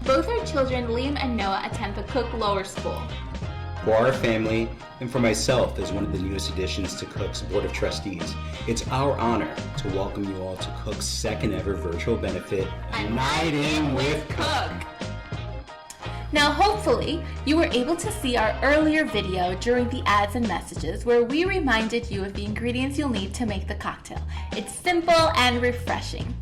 Both our children, Liam and Noah, attend the Cooke Lower School. For our family, and for myself as one of the newest additions to Cooke's Board of Trustees, it's our honor to welcome you all to Cooke's second ever virtual benefit, A Night In with Cooke. Now hopefully, you were able to see our earlier video during the ads and messages where we reminded you of the ingredients you'll need to make the cocktail. It's simple and refreshing.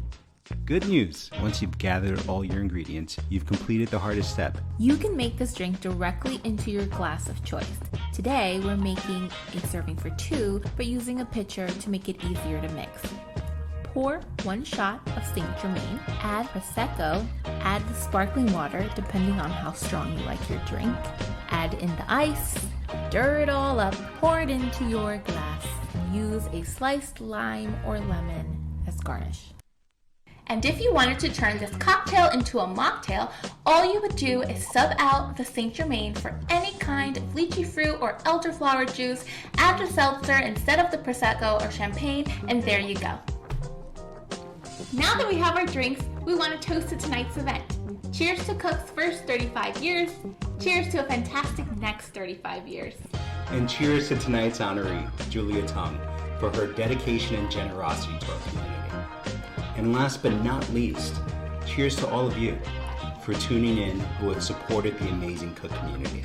Good news! Once you've gathered all your ingredients, you've completed the hardest step. You can make this drink directly into your glass of choice. Today, we're making a serving for 2, but using a pitcher to make it easier to mix. Pour 1 shot of Saint Germain, add Prosecco, add the sparkling water depending on how strong you like your drink, add in the ice, stir it all up, pour it into your glass, and use a sliced lime or lemon as garnish. And if you wanted to turn this cocktail into a mocktail, all you would do is sub out the Saint Germain for any kind of lychee fruit or elderflower juice, add the seltzer instead of the Prosecco or champagne, and there you go. Now that we have our drinks, we want to toast to tonight's event. Cheers to Cooke's first 35 years. Cheers to a fantastic next 35 years. And cheers to tonight's honoree, Julia Tung, for her dedication and generosity to our community. And last but not least, cheers to all of you for tuning in who have supported the amazing Cooke community.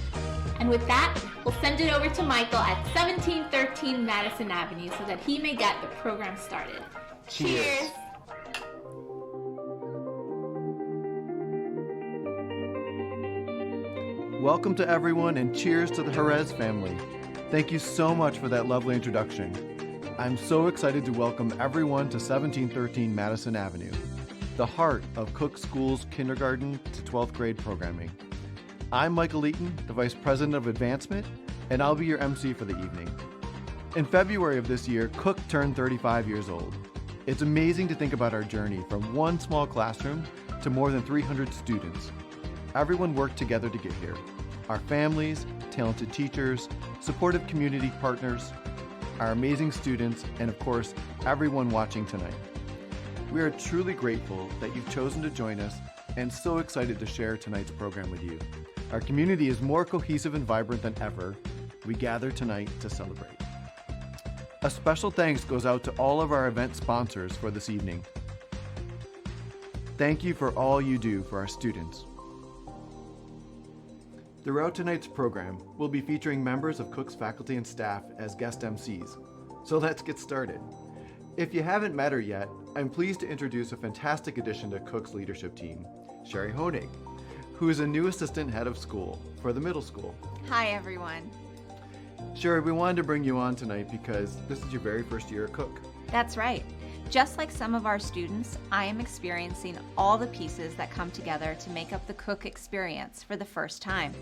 And with that, we'll send it over to Michael at 1713 Madison Avenue so that he may get the program started. Cheers! Welcome to everyone and cheers to the Jerez family. Thank you so much for that lovely introduction. I'm so excited to welcome everyone to 1713 Madison Avenue, the heart of Cooke School's kindergarten to 12th grade programming. I'm Michael Eaton, the Vice President of Advancement, and I'll be your MC for the evening. In February of this year, Cooke turned 35 years old. It's amazing to think about our journey from one small classroom to more than 300 students. Everyone worked together to get here. Our families, talented teachers, supportive community partners, our amazing students, and of course, everyone watching tonight. We are truly grateful that you've chosen to join us and so excited to share tonight's program with you. Our community is more cohesive and vibrant than ever. We gather tonight to celebrate. A special thanks goes out to all of our event sponsors for this evening. Thank you for all you do for our students. Throughout tonight's program, we'll be featuring members of Cooke's faculty and staff as guest MCs. So let's get started. If you haven't met her yet, I'm pleased to introduce a fantastic addition to Cooke's leadership team, Sherry Honig, who is a new assistant head of school for the middle school. Hi, everyone. Sherry, we wanted to bring you on tonight because this is your very first year at Cooke. That's right. Just like some of our students, I am experiencing all the pieces that come together to make up the Cooke experience for the first time.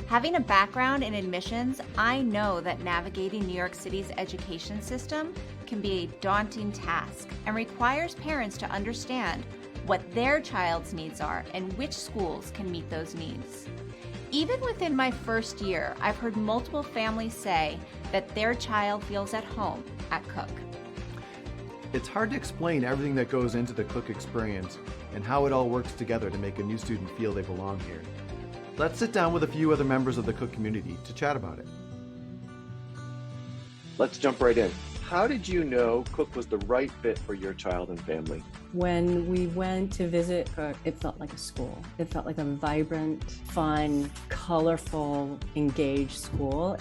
Having a background in admissions, I know that navigating New York City's education system can be a daunting task and requires parents to understand what their child's needs are and which schools can meet those needs. Even within my first year, I've heard multiple families say that their child feels at home at Cooke. It's hard to explain everything that goes into the Cooke experience and how it all works together to make a new student feel they belong here. Let's sit down with a few other members of the Cooke community to chat about it. Let's jump right in. How did you know Cooke was the right fit for your child and family? When we went to visit Cooke, it felt like a school. It felt like a vibrant, fun, colorful, engaged school.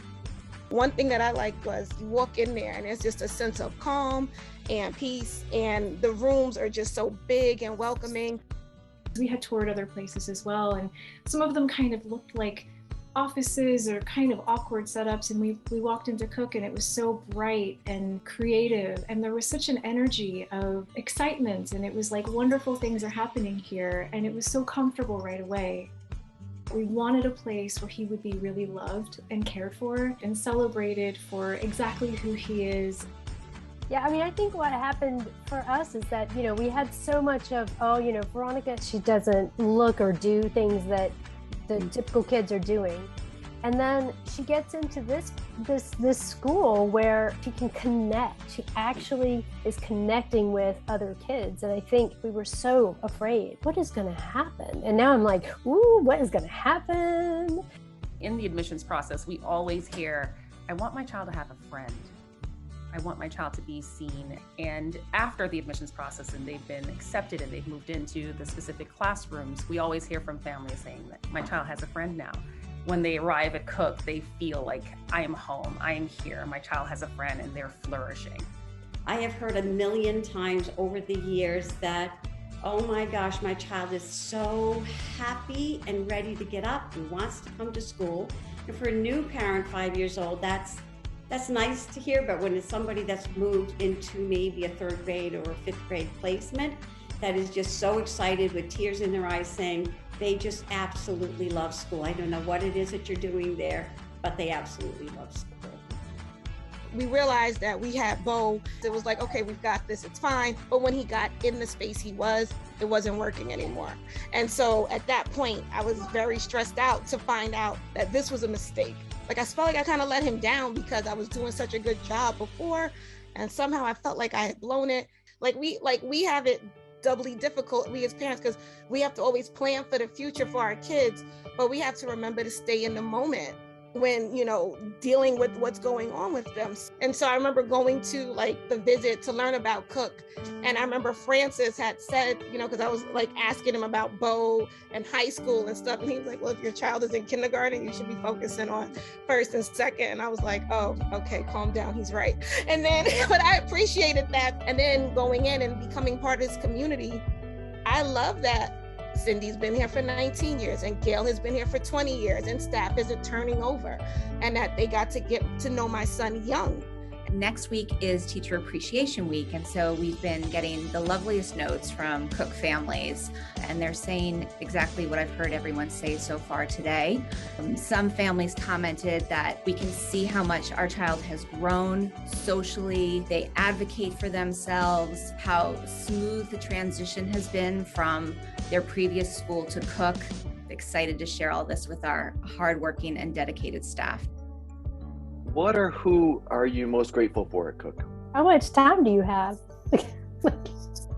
One thing that I liked was you walk in there and there's just a sense of calm and peace, and the rooms are just so big and welcoming. We had toured other places as well, and some of them kind of looked like offices or kind of awkward setups, and we walked into Cooke and it was so bright and creative, and there was such an energy of excitement, and it was like wonderful things are happening here, and it was so comfortable right away. We wanted a place where he would be really loved and cared for and celebrated for exactly who he is. Yeah, I mean, I think what happened for us is that, we had so much of, Veronica, she doesn't look or do things that the typical kids are doing. And then she gets into this school where she can connect. She actually is connecting with other kids. And I think we were so afraid, what is going to happen? And now I'm like, ooh, what is going to happen? In the admissions process, we always hear, I want my child to have a friend. I want my child to be seen. And after the admissions process and they've been accepted and they've moved into the specific classrooms, we always hear from families saying that my child has a friend now. When they arrive at Cooke, they feel like, I am home, I am here, my child has a friend, and they're flourishing. I have heard 1,000,000 times over the years that, oh my gosh, my child is so happy and ready to get up and wants to come to school. And for a new parent, 5 years old, that's nice to hear, but when it's somebody that's moved into maybe a 3rd grade or a 5th grade placement, that is just so excited with tears in their eyes saying, they just absolutely love school. I don't know what it is that you're doing there, but they absolutely love school. We realized that we had Bo. It was like, okay, we've got this, it's fine. But when he got in the space it wasn't working anymore. And so at that point, I was very stressed out to find out that this was a mistake. Like I felt like I kind of let him down because I was doing such a good job before. And somehow I felt like I had blown it. Like we have it doubly difficult, we as parents, because we have to always plan for the future for our kids, but we have to remember to stay in the moment when, dealing with what's going on with them. And so I remember going to like the visit to learn about Cooke. And I remember Francis had said, because I was like asking him about Bo and high school and stuff. And he was like, well, if your child is in kindergarten, you should be focusing on 1st and 2nd. And I was like, oh, okay, calm down. He's right. And then, but I appreciated that. And then going in and becoming part of this community, I love that Cindy's been here for 19 years and Gail has been here for 20 years and staff isn't turning over, and that they got to get to know my son young. Next week is Teacher Appreciation Week, and so we've been getting the loveliest notes from Cooke families, and they're saying exactly what I've heard everyone say so far today. Some families commented that we can see how much our child has grown socially. They advocate for themselves, how smooth the transition has been from their previous school to Cooke. Excited to share all this with our hardworking and dedicated staff. What or who are you most grateful for at Cooke? How much time do you have?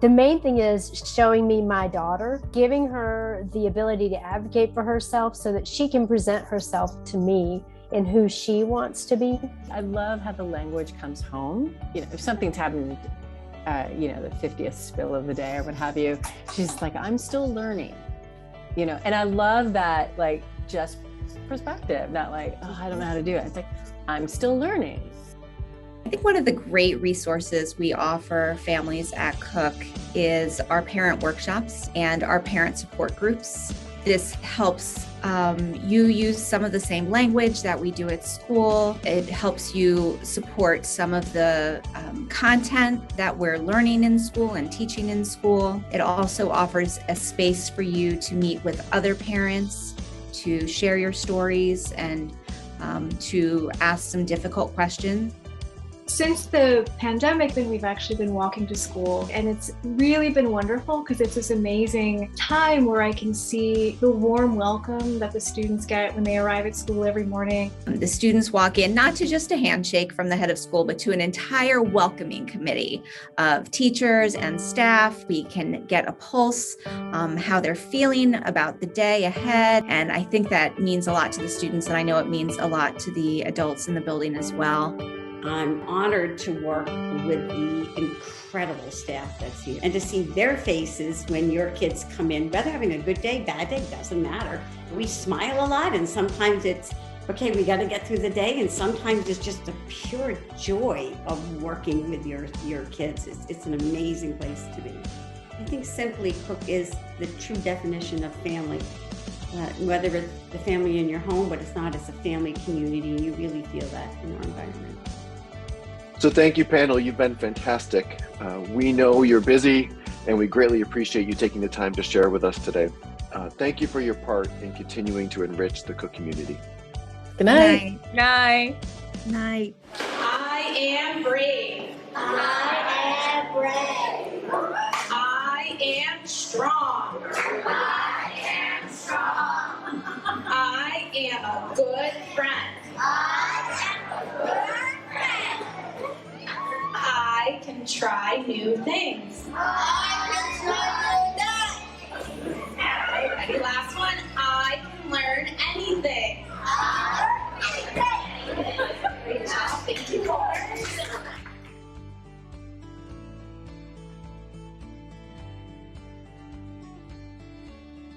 The main thing is showing me my daughter, giving her the ability to advocate for herself so that she can present herself to me in who she wants to be. I love how the language comes home. If something's happened, the 50th spill of the day or what have you, she's like, I'm still learning, and I love that, like, just perspective, not like, oh, I don't know how to do it. It's like, I'm still learning. I think one of the great resources we offer families at Cooke is our parent workshops and our parent support groups. This helps you use some of the same language that we do at school. It helps you support some of the content that we're learning in school and teaching in school. It also offers a space for you to meet with other parents, to share your stories, and to ask some difficult questions. Since the pandemic, then we've actually been walking to school, and it's really been wonderful because it's this amazing time where I can see the warm welcome that the students get when they arrive at school every morning. The students walk in not to just a handshake from the head of school, but to an entire welcoming committee of teachers and staff. We can get a pulse, how they're feeling about the day ahead. And I think that means a lot to the students, and I know it means a lot to the adults in the building as well. I'm honored to work with the incredible staff that's here and to see their faces when your kids come in, whether having a good day, bad day, doesn't matter. We smile a lot, and sometimes it's, okay, we got to get through the day, and sometimes it's just a pure joy of working with your kids. It's an amazing place to be. I think simply Cooke is the true definition of family. Whether it's the family in your home, but it's not, it's a family community, and you really feel that in our environment. So thank you, panel. You've been fantastic. We know you're busy, and we greatly appreciate you taking the time to share with us today. Thank you for your part in continuing to enrich the Cooke community. Good night. Night. Night. I am brave. I am brave. I am strong. I am strong. I am a good friend. I am a good friend. I can try new things. I can try new things. Ready? Last one. I can learn anything. Great job. Thank you, Cooke.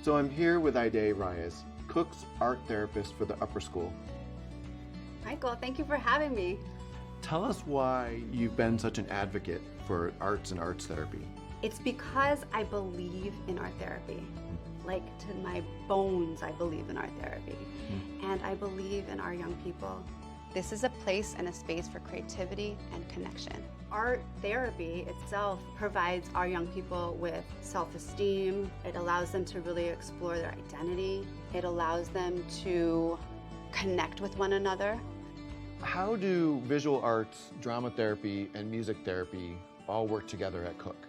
So I'm here with Ide Reyes, Cooke's art therapist for the upper school. Michael, thank you for having me. Tell us why you've been such an advocate for arts and arts therapy. It's because I believe in art therapy. Like to my bones, I believe in art therapy. And I believe in our young people. This is a place and a space for creativity and connection. Art therapy itself provides our young people with self-esteem. It allows them to really explore their identity. It allows them to connect with one another. How do visual arts, drama therapy, and music therapy all work together at Cooke?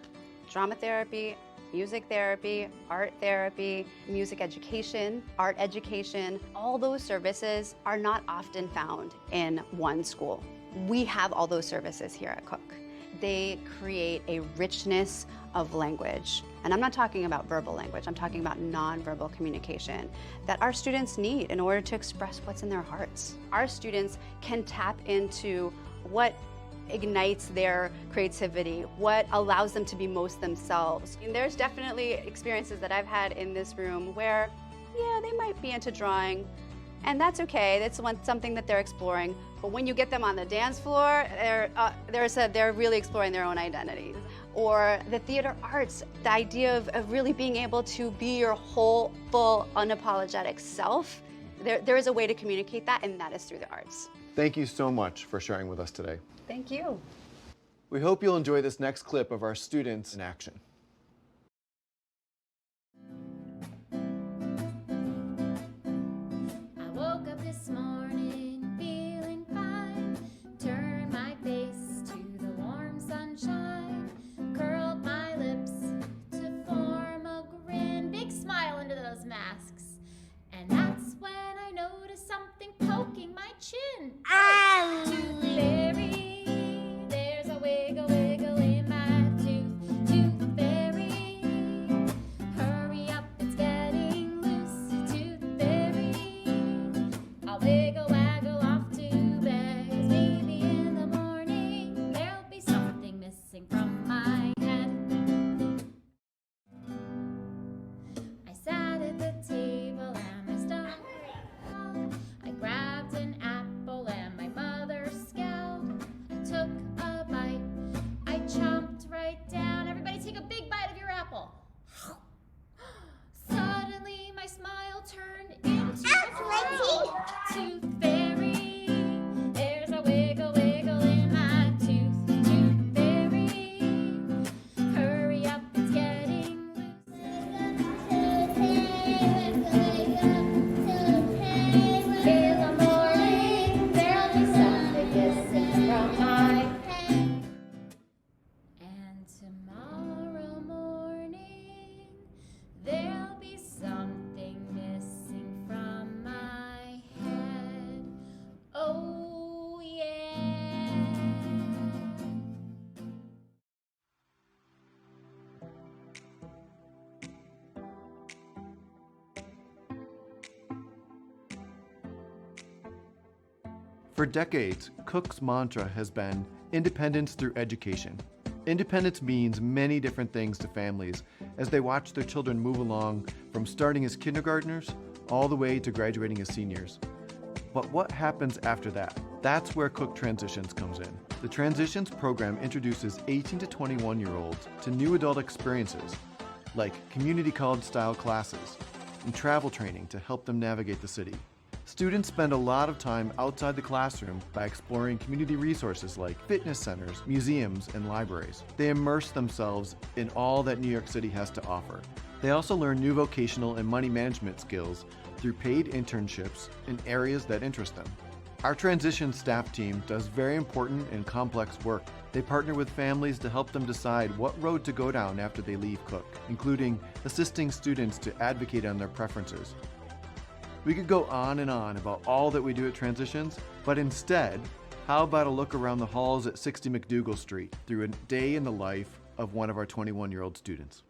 Drama therapy, music therapy, art therapy, music education, art education, all those services are not often found in one school. We have all those services here at Cooke. They create a richness of language. And I'm not talking about verbal language, I'm talking about nonverbal communication that our students need in order to express what's in their hearts. Our students can tap into what ignites their creativity, what allows them to be most themselves. And there's definitely experiences that I've had in this room where, yeah, they might be into drawing, and that's okay. That's something that they're exploring. But when you get them on the dance floor, they're really exploring their own identities. Or the theater arts, the idea of really being able to be your whole, full, unapologetic self. There is a way to communicate that, and that is through the arts. Thank you so much for sharing with us today. Thank you. We hope you'll enjoy this next clip of our students in action. I woke up this morning feeling fine, turned my face to the warm sunshine, curled my lips to form a grin, big smile under those masks, and that's when I noticed something poking my chin. Tooth fairy, there's a wiggle wiggle in my tooth. Tooth fairy, hurry up, it's getting loose. Tooth fairy, I'll wiggle waggle off to bed. 'Cause maybe in the morning there'll be something missing from my head. I sat at the table and my stomach growled. I grabbed an apple and my mother scowled. I took a bite, I chomped right down. Everybody take a big bite of your apple. Suddenly my smile turned into a frown. Tooth fairy, there's a wiggle wiggle in my tooth. Tooth fairy, hurry up, it's getting in the morning, there'll be something missing from my head. And tomorrow morning, there'll be something missing from my head. Oh, yeah. For decades, Cooke's mantra has been independence through education. Independence means many different things to families as they watch their children move along from starting as kindergartners all the way to graduating as seniors. But what happens after that? That's where Cooke Transitions comes in. The Transitions program introduces 18 to 21-year-olds to new adult experiences like community college-style classes and travel training to help them navigate the city. Students spend a lot of time outside the classroom by exploring community resources like fitness centers, museums, and libraries. They immerse themselves in all that New York City has to offer. They also learn new vocational and money management skills through paid internships in areas that interest them. Our transition staff team does very important and complex work. They partner with families to help them decide what road to go down after they leave Cooke, including assisting students to advocate on their preferences. We could go on and on about all that we do at Transitions, but instead, how about a look around the halls at 60 McDougal Street through a day in the life of one of our 21-year-old students.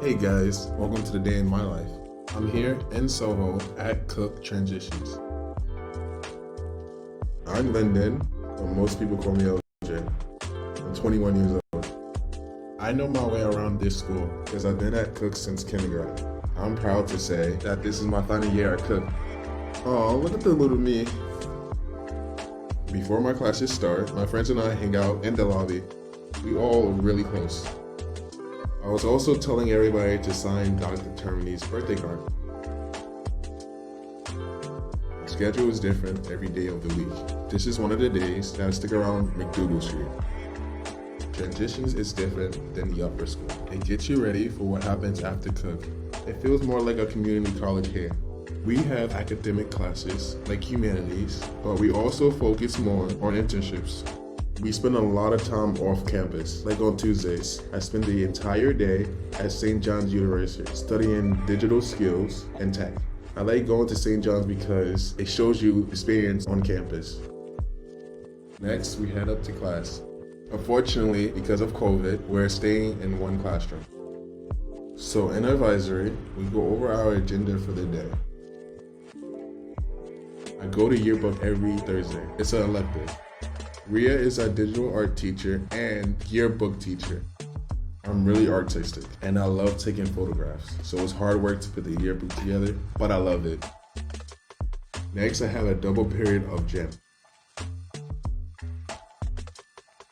Hey guys, welcome to the day in my life. I'm here in Soho at Cooke Transitions. I'm Lyndon, but most people call me LJ. I'm 21 years old. I know my way around this school because I've been at Cooke since kindergarten. I'm proud to say that this is my final year at Cooke. Oh, look at the little me. Before my classes start, my friends and I hang out in the lobby. We all are really close. I was also telling everybody to sign Dr. Termini's birthday card. The schedule is different every day of the week. This is one of the days that I stick around McDougal Street. Transitions is different than the upper school. It gets you ready for what happens after Cooke. It feels more like a community college here. We have academic classes like humanities, but we also focus more on internships. We spend a lot of time off campus, like on Tuesdays. I spend the entire day at St. John's University studying digital skills and tech. I like going to St. John's because it shows you experience on campus. Next, we head up to class. Unfortunately, because of COVID, we're staying in one classroom. So in advisory, we go over our agenda for the day. I go to yearbook every Thursday. It's an elective. Ria is our digital art teacher and yearbook teacher. I'm really artistic and I love taking photographs, so it's hard work to put the yearbook together, but I love it. Next, I have a double period of gym.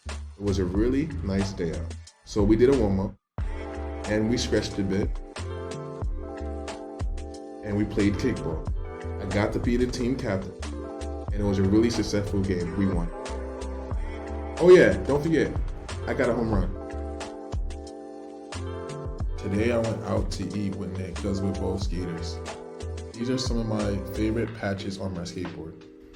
It was a really nice day out, so we did a warm-up and we stretched a bit and we played kickball. I got to be the team captain and it was a really successful game. We won. Oh yeah, don't forget, I got a home run. Today I went out to eat with Nick because we're both skaters. These are some of my favorite patches on my skateboard.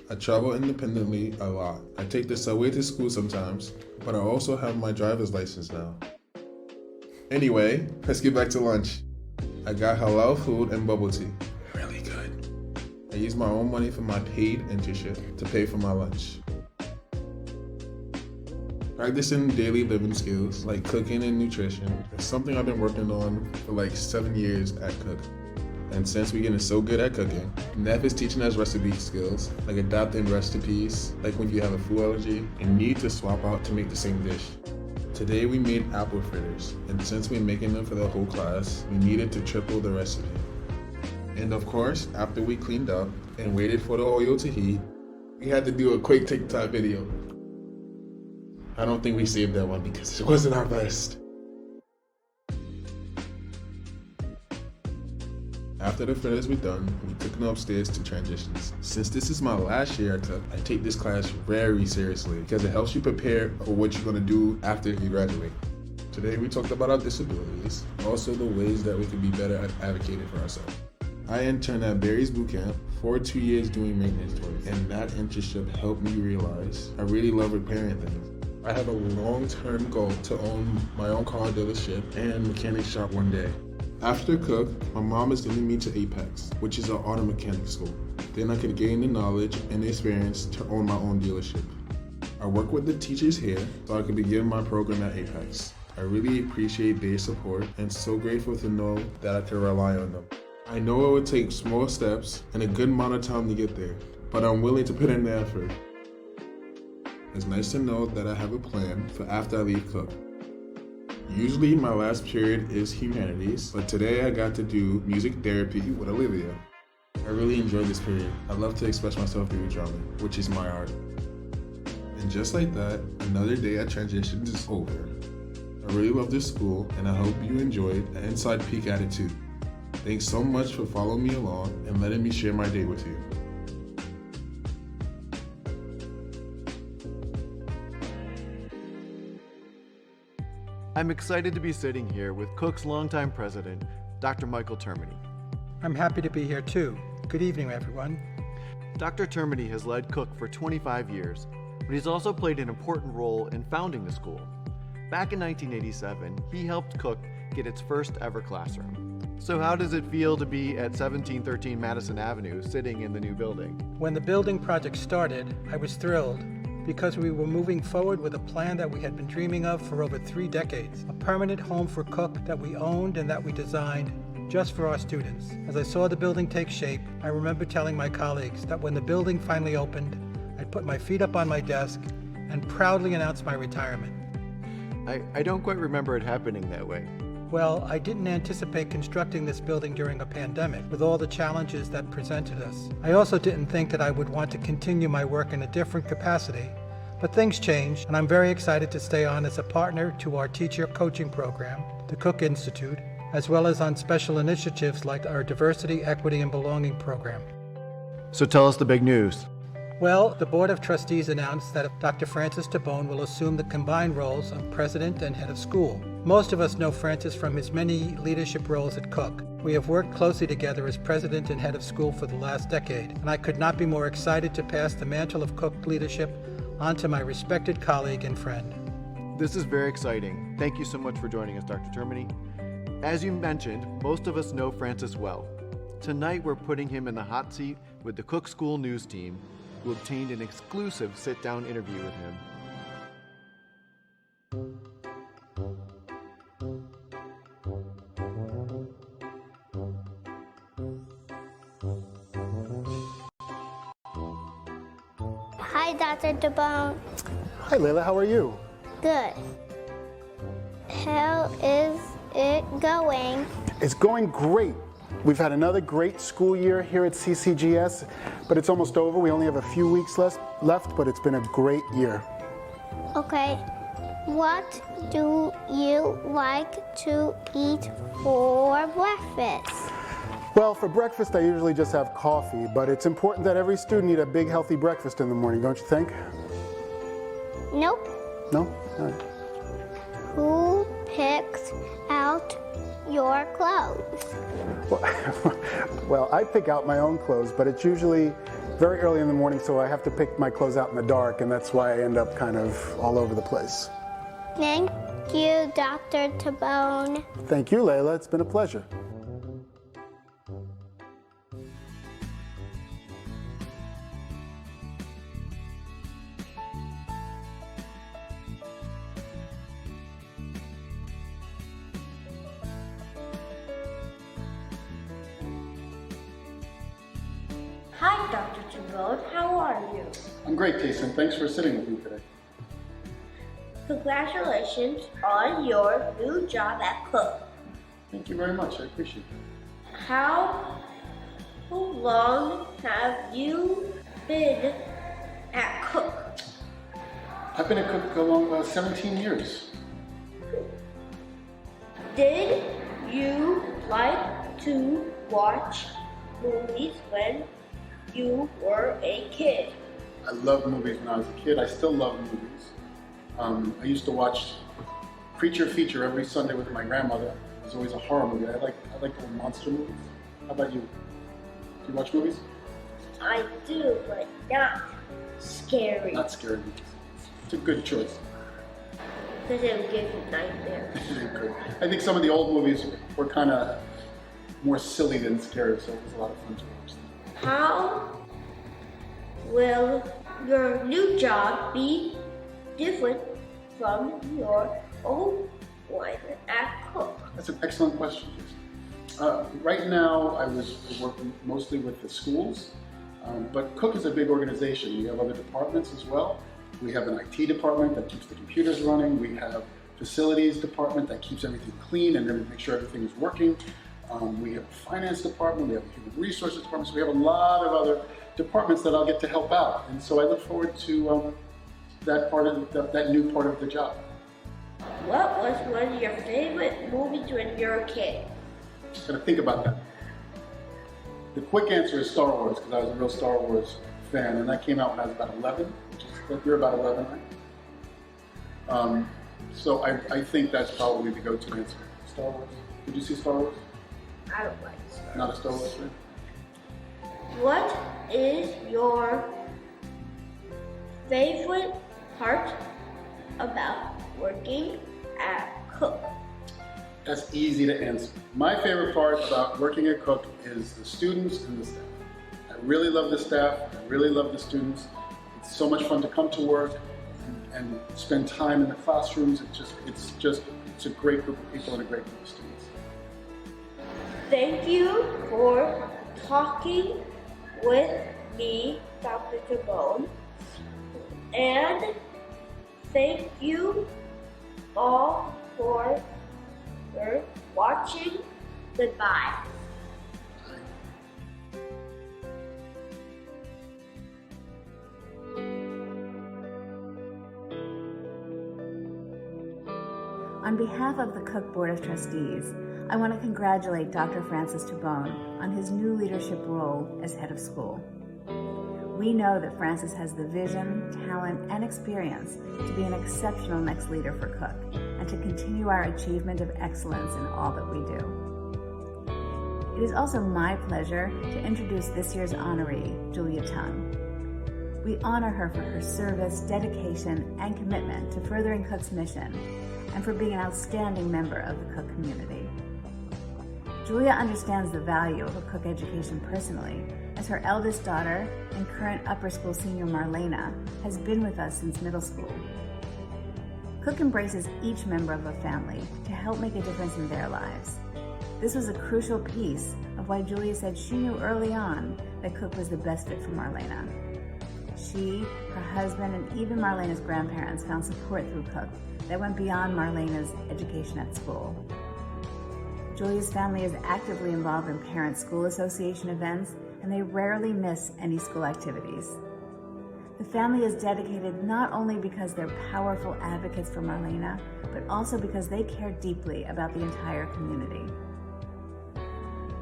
I travel independently a lot. I take the subway to school sometimes, but I also have my driver's license now. Anyway, let's get back to lunch. I got halal food and bubble tea. Really good. I used my own money for my paid internship to pay for my lunch. Practicing daily living skills like cooking and nutrition is something I've been working on for like 7 years at Cooke. And since we're getting so good at cooking, Neff is teaching us recipe skills, like adapting recipes, like when you have a food allergy and need to swap out to make the same dish. Today we made apple fritters, and since we're making them for the whole class, we needed to triple the recipe. And of course, after we cleaned up and waited for the oil to heat, we had to do a quick TikTok video. I don't think we saved that one because it wasn't our best. After the fritters were done, we took them upstairs to transitions. Since this is my last year at Cooke, I take this class very seriously because it helps you prepare for what you're going to do after you graduate. Today we talked about our disabilities, also the ways that we could be better at advocating for ourselves. I interned at Barry's Bootcamp for 2 years doing maintenance toys, and that internship helped me realize I really love repairing things. I have a long-term goal to own my own car dealership and mechanic shop one day. After Cooke, my mom is sending me to Apex, which is an auto mechanic school. Then I could gain the knowledge and the experience to own my own dealership. I work with the teachers here so I can begin my program at Apex. I really appreciate their support and so grateful to know that I can rely on them. I know it would take small steps and a good amount of time to get there, but I'm willing to put in the effort. It's nice to know that I have a plan for after I leave Cooke. Usually my last period is humanities, but today I got to do music therapy with Olivia. I really enjoyed this period. I love to express myself through drumming, which is my art. And just like that, another day at Transitions is over. I really love this school and I hope you enjoyed the inside peek at it too. Thanks so much for following me along and letting me share my day with you. I'm excited to be sitting here with Cooke's longtime president, Dr. Michael Termini. I'm happy to be here too. Good evening, everyone. Dr. Termini has led Cooke for 25 years, but he's also played an important role in founding the school. Back in 1987, he helped Cooke get its first ever classroom. So how does it feel to be at 1713 Madison Avenue, sitting in the new building? When the building project started, I was thrilled because we were moving forward with a plan that we had been dreaming of for over 3 decades, a permanent home for Cooke that we owned and that we designed just for our students. As I saw the building take shape, I remember telling my colleagues that when the building finally opened, I'd put my feet up on my desk and proudly announce my retirement. I don't quite remember it happening that way. Well, I didn't anticipate constructing this building during a pandemic with all the challenges that presented us. I also didn't think that I would want to continue my work in a different capacity, but things changed, and I'm very excited to stay on as a partner to our teacher coaching program, the Cooke Institute, as well as on special initiatives like our Diversity, Equity, and Belonging program. So tell us the big news. Well, the Board of Trustees announced that Dr. Francis Tabone will assume the combined roles of President and Head of School. Most of us know Francis from his many leadership roles at Cooke. We have worked closely together as President and Head of School for the last decade, and I could not be more excited to pass the mantle of Cooke leadership on to my respected colleague and friend. This is very exciting. Thank you so much for joining us, Dr. Termini. As you mentioned, most of us know Francis well. Tonight we're putting him in the hot seat with the Cooke School News team, who obtained an exclusive sit-down interview with him. Hi, Dr. Tabone. Hi, Layla. How are you? Good. How is it going? It's going great. We've had another great school year here at CCGS, but it's almost over. We only have a few weeks left, but it's been a great year. Okay. What do you like to eat for breakfast? Well, for breakfast, I usually just have coffee, but it's important that every student eat a big, healthy breakfast in the morning, don't you think? Nope. No? All right. Who picks out your clothes? Well, I pick out my own clothes, but it's usually very early in the morning, so I have to pick my clothes out in the dark, and that's why I end up kind of all over the place. Thank you, Dr. Tabone. Thank you, Layla. It's been a pleasure. Hi, Dr. Tabone. How are you? I'm great, Jason. Thanks for sitting with me today. Congratulations on your new job at Cooke. Thank you very much. I appreciate it. How long have you been at Cooke? I've been at Cooke along 17 years. Did you like to watch movies when you were a kid? I loved movies when I was a kid. I still love movies. I used to watch Creature Feature every Sunday with my grandmother. It was always a horror movie. I like the monster movies. How about you? Do you watch movies? I do, but not scary. Not scary movies. It's a good choice. Because it would give you nightmares. I think some of the old movies were kind of more silly than scary, so it was a lot of fun to watch them. How will your new job be different from your old one at Cooke? That's an excellent question. Right now, I was working mostly with the schools, but Cooke is a big organization. We have other departments as well. We have an IT department that keeps the computers running. We have facilities department that keeps everything clean and then make sure everything is working. We have a finance department, we have a human resources department, so we have a lot of other departments that I'll get to help out. And so I look forward to that new part of the job. What was one of your favorite movies when you were a kid? Just gotta think about that. The quick answer is Star Wars, because I was a real Star Wars fan, and that came out when I was about 11, which is like you're about 11, right? So I think that's probably the go-to answer. Star Wars. Did you see Star Wars? I don't like Star Wars. Not a Star Wars fan? What is your favorite part about working at Cooke? That's easy to answer. My favorite part about working at Cooke is the students and the staff. I really love the staff, I really love the students. It's so much fun to come to work and spend time in the classrooms. It's a great group of people and a great group of students. Thank you for talking with me, Dr. Tabone. And thank you all for watching. Goodbye. On behalf of the Cooke Board of Trustees, I want to congratulate Dr. Francis Tabone on his new leadership role as head of school. We know that Francis has the vision, talent, and experience to be an exceptional next leader for Cooke and to continue our achievement of excellence in all that we do. It is also my pleasure to introduce this year's honoree, Julia Tung. We honor her for her service, dedication, and commitment to furthering Cooke's mission and for being an outstanding member of the Cooke community. Julia understands the value of a Cooke education personally, as her eldest daughter and current upper school senior Marlena has been with us since middle school. Cooke embraces each member of a family to help make a difference in their lives. This was a crucial piece of why Julia said she knew early on that Cooke was the best fit for Marlena. She, her husband, and even Marlena's grandparents found support through Cooke that went beyond Marlena's education at school. Julia's family is actively involved in parent school association events, and they rarely miss any school activities. The family is dedicated not only because they're powerful advocates for Marlena, but also because they care deeply about the entire community.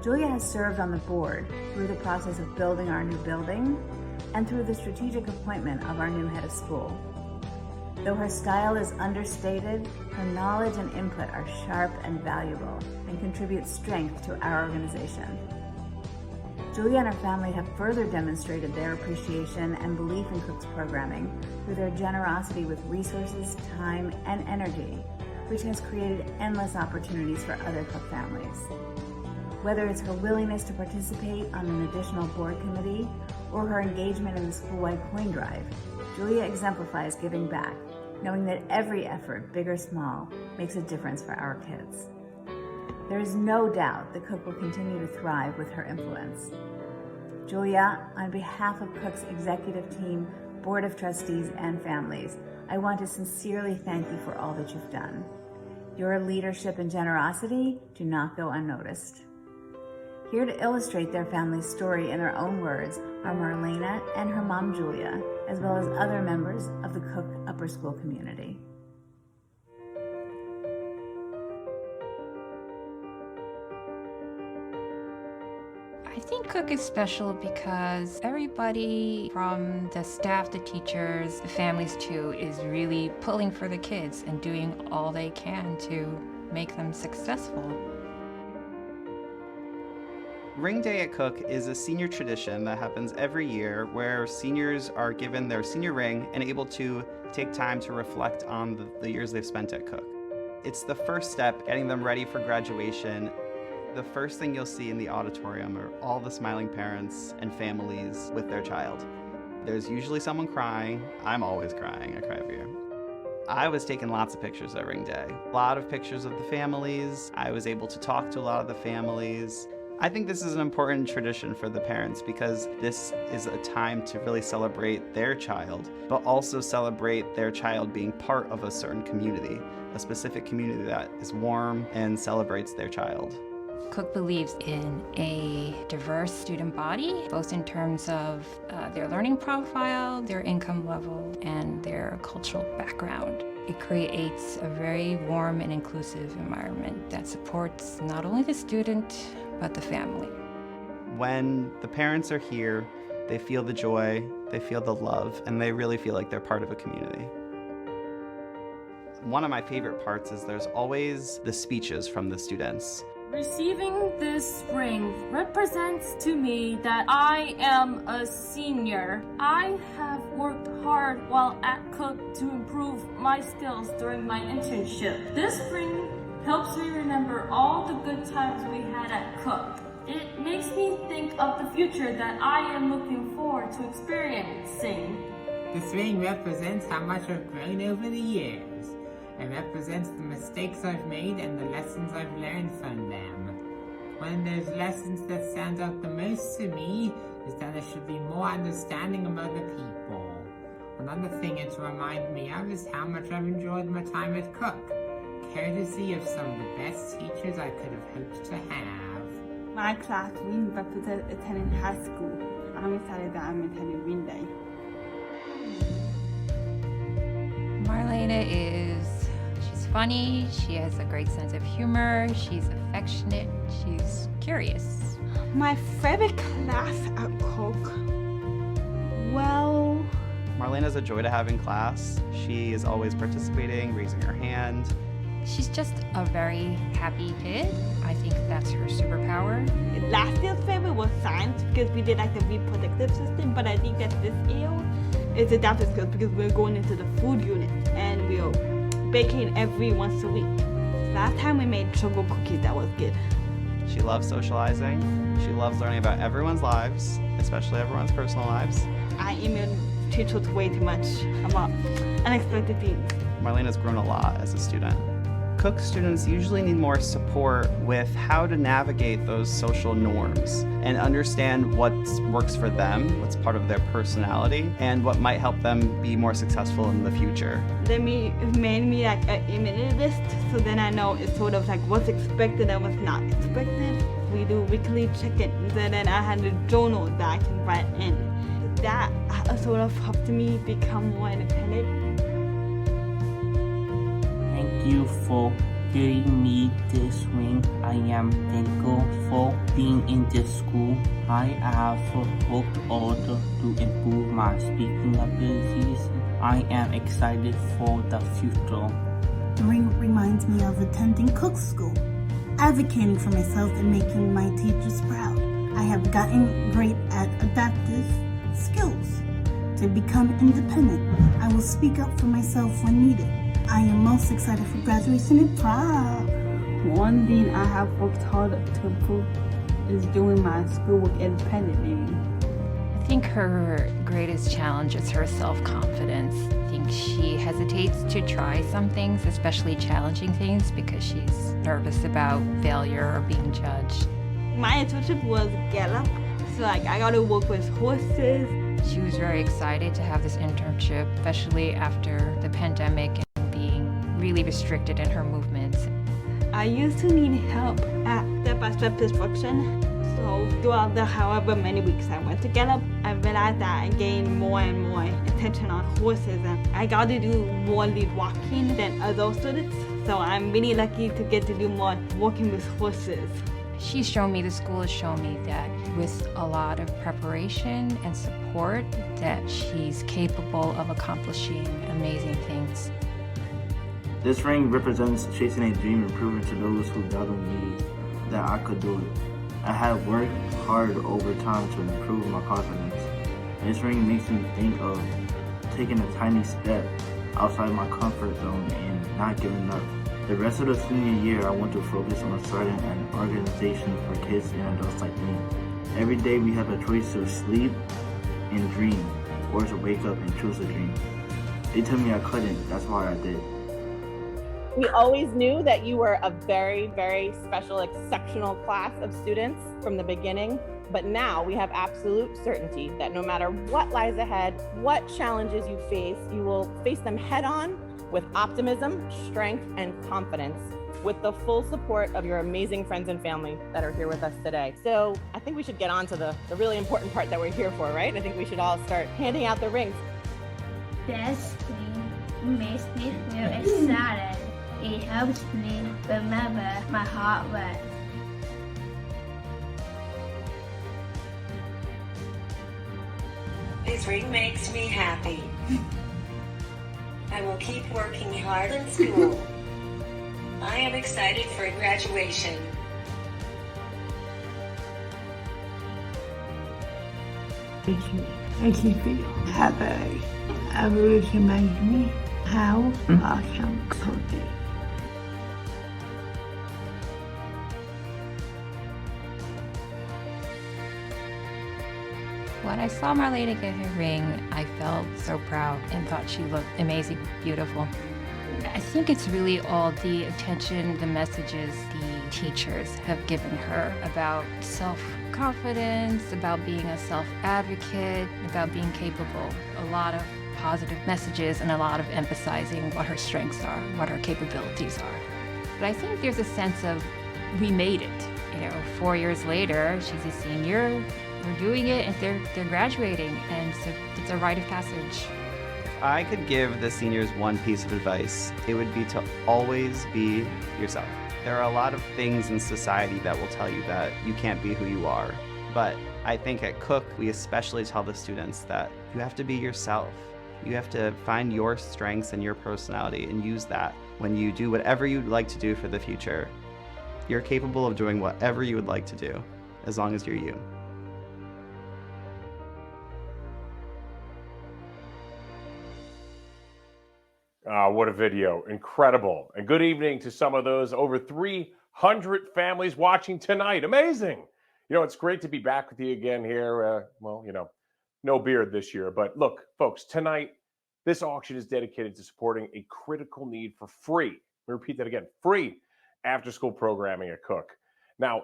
Julia has served on the board through the process of building our new building and through the strategic appointment of our new head of school. Though her style is understated, her knowledge and input are sharp and valuable and contribute strength to our organization. Julia and her family have further demonstrated their appreciation and belief in Cooke's programming through their generosity with resources, time, and energy, which has created endless opportunities for other Cooke families. Whether it's her willingness to participate on an additional board committee or her engagement in the school-wide coin drive, Julia exemplifies giving back, knowing that every effort, big or small, makes a difference for our kids. There is no doubt that Cooke will continue to thrive with her influence. Julia, on behalf of Cooke's executive team, board of trustees, and families, I want to sincerely thank you for all that you've done. Your leadership and generosity do not go unnoticed. Here to illustrate their family's story in their own words are Marlena and her mom Julia, as well as other members of the Cooke Upper School community. I think Cooke is special because everybody from the staff, the teachers, the families too, is really pulling for the kids and doing all they can to make them successful. Ring Day at Cooke is a senior tradition that happens every year where seniors are given their senior ring and able to take time to reflect on the years they've spent at Cooke. It's the first step getting them ready for graduation. The first thing you'll see in the auditorium are all the smiling parents and families with their child. There's usually someone crying. I'm always crying. I cry every year. I was taking lots of pictures at Ring Day. A lot of pictures of the families. I was able to talk to a lot of the families. I think this is an important tradition for the parents because this is a time to really celebrate their child, but also celebrate their child being part of a certain community, a specific community that is warm and celebrates their child. Cooke believes in a diverse student body, both in terms of their learning profile, their income level, and their cultural background. It creates a very warm and inclusive environment that supports not only the student, but the family. When the parents are here, they feel the joy, they feel the love, and they really feel like they're part of a community. One of my favorite parts is there's always the speeches from the students. Receiving this ring represents to me that I am a senior. I have worked hard while at Cooke to improve my skills during my internship. This spring helps me remember all the good times we had at Cooke. It makes me think of the future that I am looking forward to experiencing. This ring represents how much I've grown over the years. It represents the mistakes I've made and the lessons I've learned from them. One of those lessons that stands out the most to me is that I should be more understanding of other people. Another thing it reminds me of is how much I've enjoyed my time at Cooke, courtesy of some of the best teachers I could have hoped to have. My class ring represents attending high school. I'm excited that I'm attending Ring Day. Marlena she's funny, she has a great sense of humor, she's affectionate, she's curious. My favorite class at Cooke? Well, Marlena's a joy to have in class. She is always participating, raising her hand. She's just a very happy kid. I think that's her superpower. Last year's favorite was science because we did like the reproductive system, but I think that this year is adaptive skills because we're going into the food unit and we're baking every once a week. Last time we made sugar cookies, that was good. She loves socializing. She loves learning about everyone's lives, especially everyone's personal lives. I emailed teachers way too much about unexpected things. Marlena's grown a lot as a student. Cooke students usually need more support with how to navigate those social norms and understand what works for them, what's part of their personality, and what might help them be more successful in the future. They made me like an email list, so then I know it's sort of like what's expected and what's not expected. We do weekly check-ins, and then I had a journal that I can write in. That sort of helped me become more independent. Thank you for giving me this ring. I am thankful for being in this school. I have worked hard to improve my speaking abilities. I am excited for the future. The ring reminds me of attending Cooke School, advocating for myself and making my teachers proud. I have gotten great at adaptive skills to become independent. I will speak up for myself when needed. I am most excited for graduation and prom. One thing I have worked hard to improve is doing my schoolwork independently. I think her greatest challenge is her self-confidence. I think she hesitates to try some things, especially challenging things, because she's nervous about failure or being judged. My internship was Gallup, so I got to work with horses. She was very excited to have this internship, especially after the pandemic and being really restricted in her movements. I used to need help at step-by-step instruction. So throughout the however many weeks I went to Gallup, I realized that I gained more and more attention on horses, and I got to do more lead walking than other students. So I'm really lucky to get to do more walking with horses. She's shown me, the school has shown me that with a lot of preparation and support, that she's capable of accomplishing amazing things. This ring represents chasing a dream and proving to those who doubted me that I could do it. I have worked hard over time to improve my confidence. This ring makes me think of taking a tiny step outside my comfort zone and not giving up. The rest of the senior year, I want to focus on starting an organization for kids and adults like me. Every day we have a choice to sleep and dream, or to wake up and choose a dream. They told me I couldn't, that's why I did. We always knew that you were a very, very special, exceptional class of students from the beginning, but now we have absolute certainty that no matter what lies ahead, what challenges you face, you will face them head on with optimism, strength, and confidence, with the full support of your amazing friends and family that are here with us today. So I think we should get on to the really important part that we're here for, right? I think we should all start handing out the rings. This thing makes me feel excited. It helps me remember my hard work. This ring makes me happy. I will keep working hard in school. I am excited for graduation. Makes me feel happy. always reminds me how awesome Cooke is. When I saw Marlena get her ring, I felt so proud and thought she looked amazing, beautiful. I think it's really all the attention, the messages the teachers have given her about self-confidence, about being a self-advocate, about being capable. A lot of positive messages and a lot of emphasizing what her strengths are, what her capabilities are. But I think there's a sense of, we made it. 4 years later, she's a senior, we're doing it, and they're graduating, and so it's a rite of passage. If I could give the seniors one piece of advice, it would be to always be yourself. There are a lot of things in society that will tell you that you can't be who you are. But I think at Cooke, we especially tell the students that you have to be yourself. You have to find your strengths and your personality and use that when you do whatever you'd like to do for the future. You're capable of doing whatever you would like to do, as long as you're you. What a video. Incredible. And good evening to some of those over 300 families watching tonight. Amazing. It's great to be back with you again here. No beard this year. But look, folks, tonight, this auction is dedicated to supporting a critical need for free. Let me repeat that again. Free after-school programming at Cooke. Now,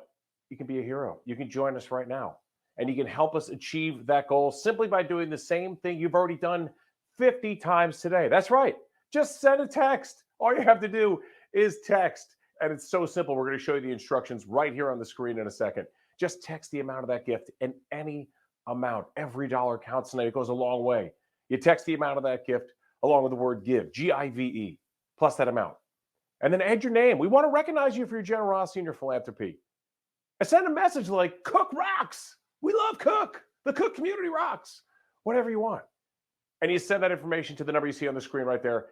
you can be a hero. You can join us right now. And you can help us achieve that goal simply by doing the same thing you've already done 50 times today. That's right. Just send a text. All you have to do is text. And it's so simple. We're going to show you the instructions right here on the screen in a second. Just text the amount of that gift, and any amount. Every dollar counts tonight. It goes a long way. You text the amount of that gift along with the word give, G-I-V-E, plus that amount. And then add your name. We want to recognize you for your generosity and your philanthropy. And send a message like, Cooke rocks. We love Cooke. The Cooke community rocks. Whatever you want. And you send that information to the number you see on the screen right there,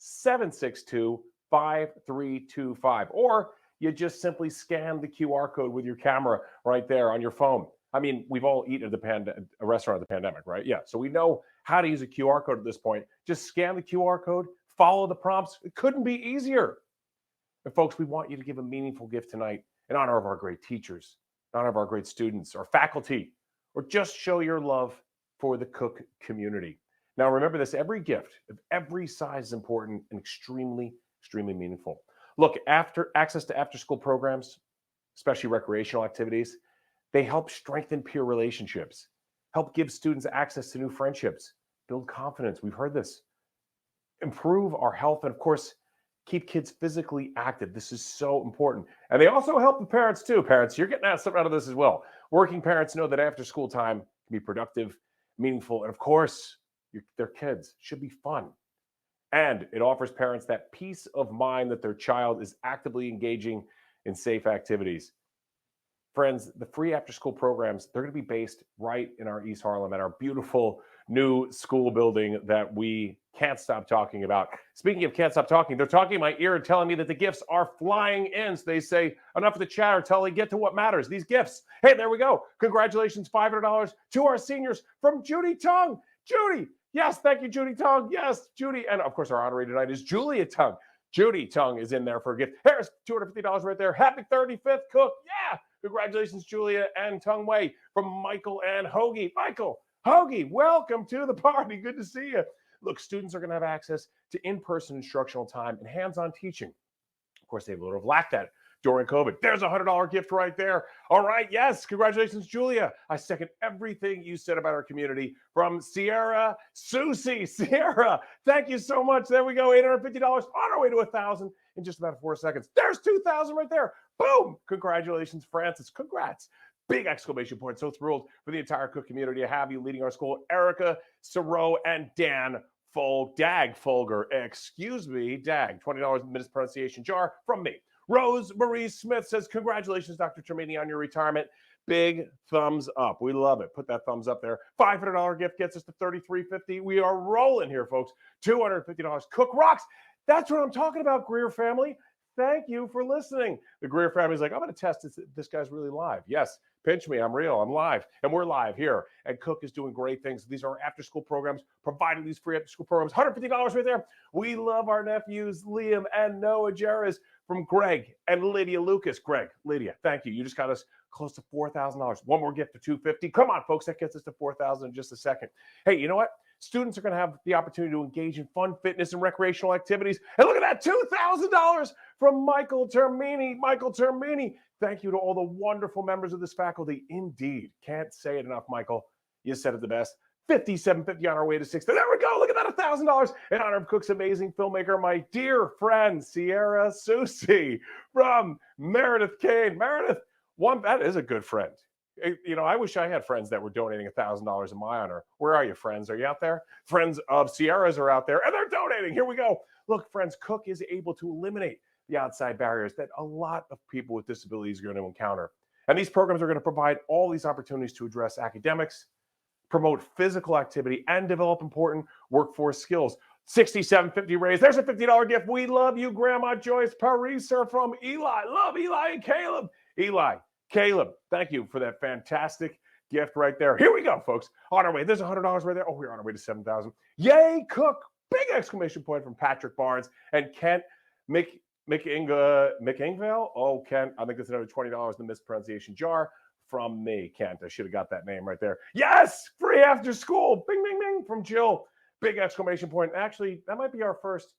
646-762-5325. Or you just simply scan the QR code with your camera right there on your phone. I mean, we've all eaten at a restaurant of the pandemic, right? Yeah, so we know how to use a QR code at this point. Just scan the QR code, follow the prompts. It couldn't be easier. And folks, we want you to give a meaningful gift tonight in honor of our great teachers, in honor of our great students, our faculty, or just show your love for the Cooke community. Now, remember this, every gift of every size is important and extremely, extremely meaningful. Look, access to after-school programs, especially recreational activities, they help strengthen peer relationships, help give students access to new friendships, build confidence. We've heard this. Improve our health, and of course, keep kids physically active. This is so important. And they also help the parents too. Parents, you're getting something out of this as well. Working parents know that after-school time can be productive, meaningful, and of course, their kids should be fun. And it offers parents that peace of mind that their child is actively engaging in safe activities. Friends, the free after-school programs, they're going to be based right in our East Harlem at our beautiful new school building that we can't stop talking about. Speaking of can't stop talking, they're talking in my ear and telling me that the gifts are flying in. So they say, enough of the chatter till they get to what matters, these gifts. Hey, there we go. Congratulations, $500 to our seniors from Judy Tung. Judy, yes, thank you, Judy Tung. Yes, Judy. And of course, our honoree tonight is Julia Tung. Judy Tung is in there for a gift. Here's $250 right there. Happy 35th Cooke. Yeah. Congratulations, Julia and Tung Wei from Michael and Hoagie. Michael, Hoagie, welcome to the party. Good to see you. Look, students are going to have access to in-person instructional time and hands-on teaching. Of course, they would have lacked that during COVID. There's a $100 gift right there. All right, yes, congratulations, Julia. I second everything you said about our community from Sierra Susie. Sierra, thank you so much. There we go, $850 on our way to $1,000 in just about 4 seconds. There's $2,000 right there. Boom! Congratulations, Francis. Congrats. Big exclamation point. So thrilled for the entire Cooke community to have you leading our school. Erica, Sarow, and Dan Folger. Excuse me, Dag. $20 mispronunciation jar from me. Rose Marie Smith says, congratulations, Dr. Tremaine, on your retirement. Big thumbs up. We love it. Put that thumbs up there. $500 gift gets us to $33.50. We are rolling here, folks. $250. Cooke rocks. That's what I'm talking about, Greer family. Thank you for listening. The Greer family is like, I'm going to test this guy's really live. Yes, Pinch me. I'm real. I'm live. And we're live here. And Cooke is doing great things. These are after-school programs, providing these free after-school programs. $150 right there. We love our nephews, Liam and Noah Jarvis, from Greg and Lydia Lucas. Greg, Lydia, thank you. You just got us close to $4,000. One more gift to $250. Come on, folks. That gets us to $4,000 in just a second. Hey, you know what? Students are going to have the opportunity to engage in fun, fitness, and recreational activities. And look at that, $2,000 from Michael Termini. Michael Termini. Thank you to all the wonderful members of this faculty. Indeed. Can't say it enough, Michael. You said it the best. $5,750 on our way to $6,000. There we go. Look at that, $1,000 in honor of Cooke's amazing filmmaker, my dear friend, Sierra Susi from Meredith Kane. Meredith, that is a good friend. You know, I wish I had friends that were donating $1,000 in my honor. Where are you, friends? Are you out there? Friends of Sierra's are out there, and they're donating. Here we go. Look, friends, Cooke is able to eliminate the outside barriers that a lot of people with disabilities are going to encounter. And these programs are going to provide all these opportunities to address academics, promote physical activity, and develop important workforce skills. $67.50 raise. There's a $50 gift. We love you, Grandma Joyce Pariser from Eli. Love Eli and Caleb. Eli, Caleb, thank you for that fantastic gift right there. Here we go, folks. On our way. There's $100 right there. Oh, we're on our way to $7,000. Yay, Cooke! Big exclamation point from Patrick Barnes and Kent McIngvale. Oh, Kent, I think that's another $20 in the mispronunciation jar from me, Kent. I should have got that name right there. Yes! Free after school. Bing, bing, bing from Jill. Big exclamation point. Actually, that might be our first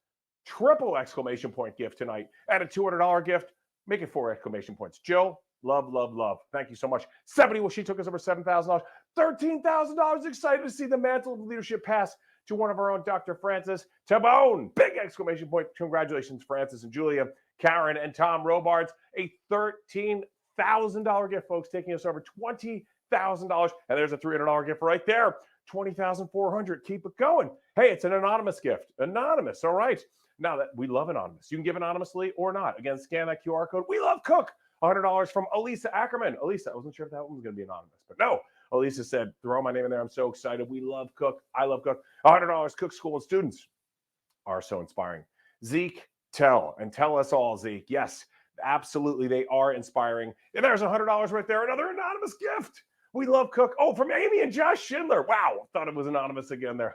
triple exclamation point gift tonight. Add a $200 gift. Make it 4 exclamation points. Jill, love, love, love. Thank you so much. 70, well, she took us over $7,000. $13,000. Excited to see the mantle of leadership pass to one of our own, Dr. Francis Tabone. Big exclamation point. Congratulations, Francis and Julia, Karen and Tom Robards. A $13,000 gift, folks, taking us over $20,000. And there's a $300 gift right there. $20,400. Keep it going. Hey, it's an anonymous gift. Anonymous. All right. Now that we love anonymous. You can give anonymously or not. Again, scan that QR code. We love Cooke. $100 from Elisa Ackerman. Elisa, I wasn't sure if that one was going to be anonymous, but no. Elisa said, throw my name in there. I'm so excited. We love Cooke. I love Cooke. $100 Cooke School and students are so inspiring. Zeke, tell us all, Zeke. Yes, absolutely. They are inspiring. And there's $100 right there. Another anonymous gift. We love Cooke. Oh, from Amy and Josh Schindler. Wow. Thought it was anonymous again there.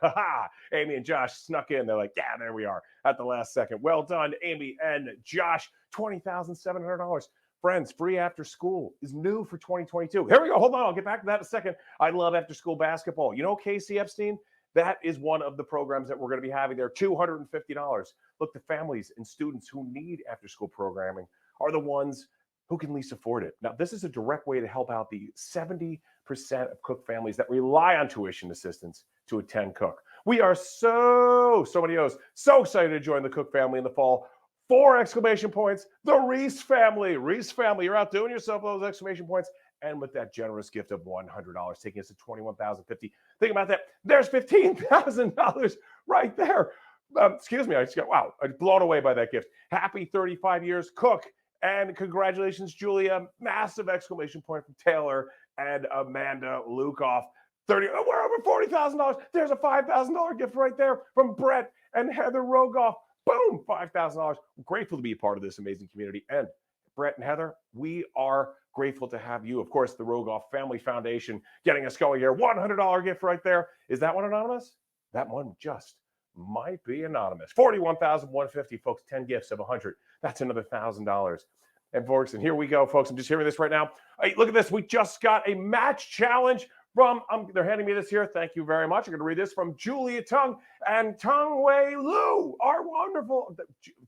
Amy and Josh snuck in. They're like, yeah, there we are at the last second. Well done, Amy and Josh. $20,700. Friends, free after school is new for 2022. Here we go. Hold on. I'll get back to that in a second. I love after school basketball. You know, Casey Epstein, that is one of the programs that we're going to be having there. $250. Look, the families and students who need after school programming are the ones who can least afford it. Now, this is a direct way to help out the 70% of Cooke families that rely on tuition assistance to attend Cooke. We are so many O's, so excited to join the Cooke family in the fall. 4 exclamation points. The Reese family. Reese family, you're out doing yourself those exclamation points. And with that generous gift of $100, taking us to $21,050. Think about that. There's $15,000 right there. Excuse me. I just got, wow, I'm blown away by that gift. Happy 35 years, Cooke. And congratulations, Julia. Massive exclamation point from Taylor and Amanda Lukoff. We're over $40,000. There's a $5,000 gift right there from Brett and Heather Rogoff. Boom, $5,000. Grateful to be a part of this amazing community. And Brett and Heather, we are grateful to have you. Of course, the Rogoff Family Foundation getting us going here. $100 gift right there. Is that one anonymous? That one just might be anonymous. $41,150, folks. 10 gifts of $100. That's another $1,000. And folks, and here we go, folks. I'm just hearing this right now. Hey, look at this. We just got a match challenge from, they're handing me this here. Thank you very much. I'm going to read this from Julia Tung and Tung Wei Lu, our wonderful,